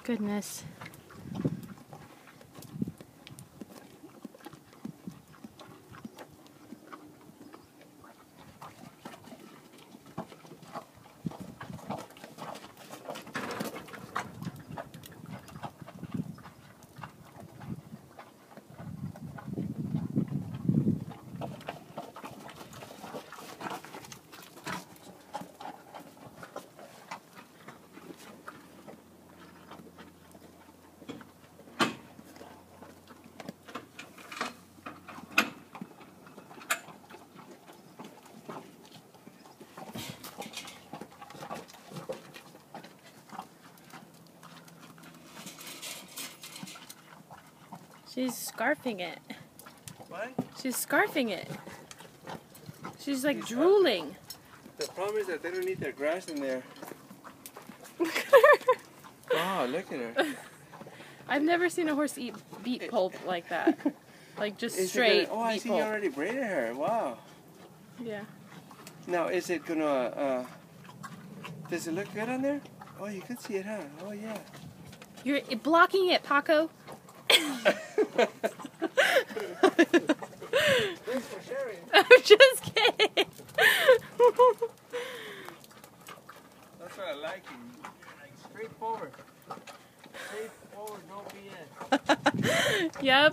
Goodness. She's scarfing it. What? She's scarfing it. She's like drooling. The problem is that they don't need their grass in there. Oh, look at her. I've never seen a horse eat beet pulp like that. Like just straight. Oh, I beet see pulp. you already braided her. Wow. Yeah. Now, is it gonna, does it look good on there? Oh, you can see it, huh? Oh, yeah. You're blocking it, Paco. Thanks for sharing. I'm just kidding. That's what I like. Like straightforward. Straightforward, no BS. Yep.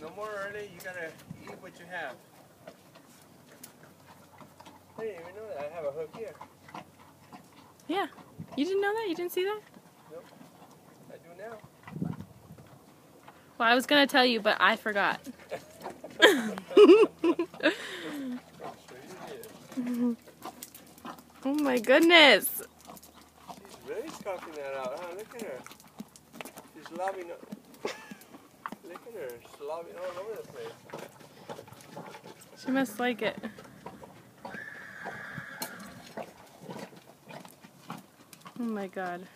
No more early, you gotta eat what you have. I didn't even know that. I have a hook here. Yeah. You didn't know that? You didn't see that? Nope. I do now. Well, I was going to tell you, but I forgot. Oh my goodness. She's really sculpting that out, huh? Look at her. She's slobbing. Look at her, slobbing all over the place. She must like it. Oh my God.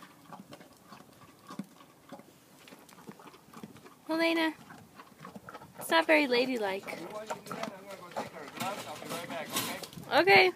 Elena, it's not very ladylike. You want to do that? I'm going to go take her gloves. I'll be right back, okay? Okay.